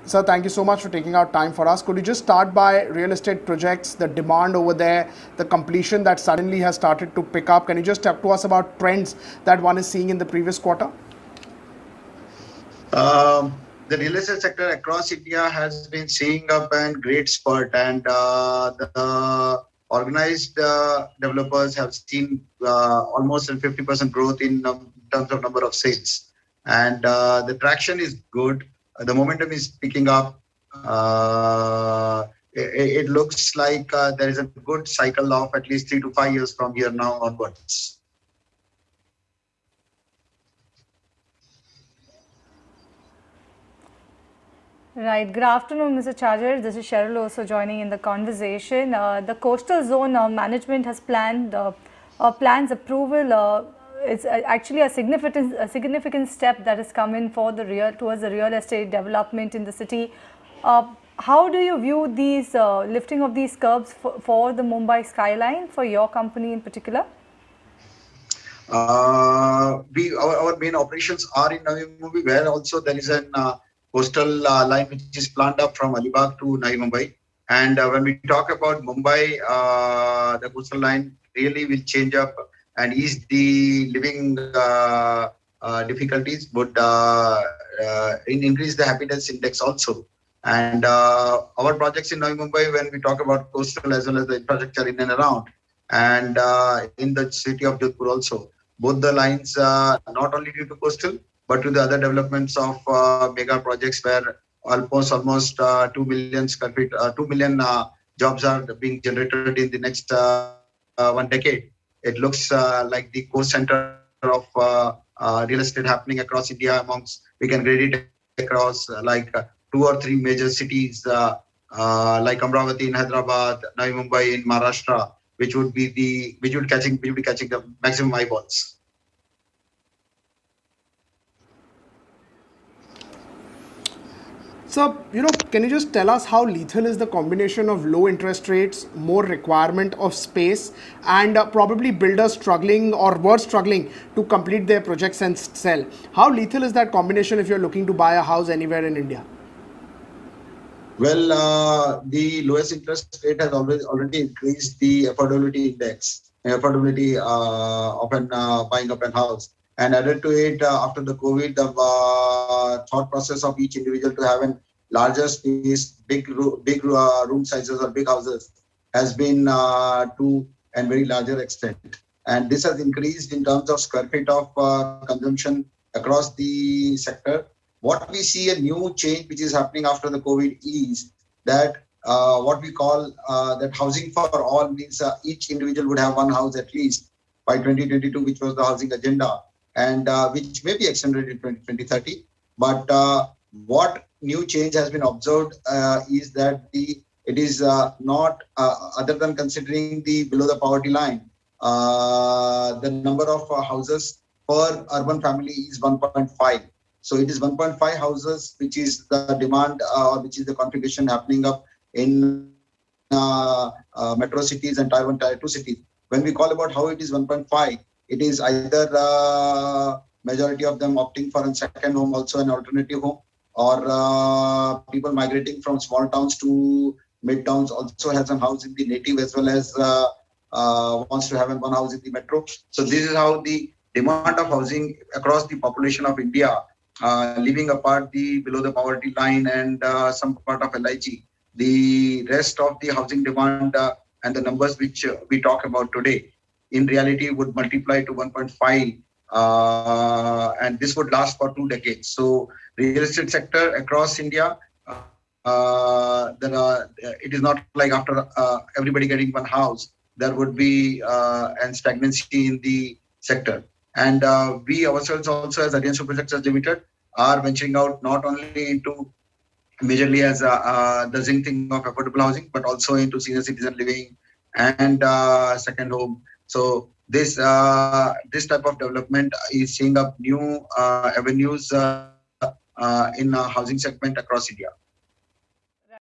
Sir, thank you so much for taking out time for us. Could you just start by real estate projects, the demand over there, the completion that suddenly has started to pick up? Can you just talk to us about trends that one is seeing in the previous quarter? The real estate sector across India has been seeing up a great spurt, and the organized developers have seen almost a 50% growth in terms of number of sales, and the traction is good. The momentum is picking up. It looks like there is a good cycle of at least 3 to 5 years from here now onwards. Right. Good afternoon, Mr. Chhajer. This is Cheryl also joining in the conversation. The coastal zone management has plans approval. It's actually a significant step that has come in for towards the real estate development in the city. How do you view these lifting of these curbs for the Mumbai skyline for your company in particular? Our main operations are in Navi Mumbai, where also there is an coastal line which is planned up from Alibag to Navi Mumbai. And when we talk about Mumbai, the coastal line really will change up and ease the living difficulties, but increase the happiness index also. And our projects in Navi Mumbai, when we talk about coastal as well as the infrastructure in and around, and in the city of Jodhpur also, both the lines, not only due to coastal, but to the other developments of mega projects where almost 2 million square feet, 2 million jobs are being generated in the next 1 decade. It looks like the core center of real estate happening across India. We can grade it across like 2 or 3 major cities like Amravati in Hyderabad, Navi Mumbai in Maharashtra, which would be catching the maximum eyeballs. So, can you just tell us how lethal is the combination of low interest rates, more requirement of space, and probably builders struggling or were struggling to complete their projects and sell? How lethal is that combination if you're looking to buy a house anywhere in India? Well, the lowest interest rate has already increased the affordability index, affordability of buying up a house. And added to it, after the COVID, the thought process of each individual to have a larger space, big room sizes or big houses has been to a very larger extent. And this has increased in terms of square feet of consumption across the sector. What we see a new change which is happening after the COVID is that what we call that housing for all means each individual would have one house at least by 2022, which was the housing agenda, and which may be extended in 2030. But what new change has been observed is that it is not other than considering the below the poverty line, the number of houses per urban family is 1.5. So it is 1.5 houses, which is the demand or which is the configuration happening up in metro cities and Tier 1, Tier 2 cities. When we call about how it is 1.5, it is either majority of them opting for a second home, also an alternative home, or people migrating from small towns to mid towns also has a house in the native as well as wants to have one house in the metro. So this is how the demand of housing across the population of India, leaving apart the below the poverty line and some part of LIG, the rest of the housing demand and the numbers which we talk about today, in reality would multiply to 1.5, and this would last for 2 decades. So real estate sector across India, it is not like after everybody getting one house, there would be an stagnancy in the sector. And we ourselves also as Arihant Superstructures Ltd are venturing out not only into majorly as the zinc thing of affordable housing, but also into senior citizen living and second home. So this type of development is seeing up new avenues in housing segment across India.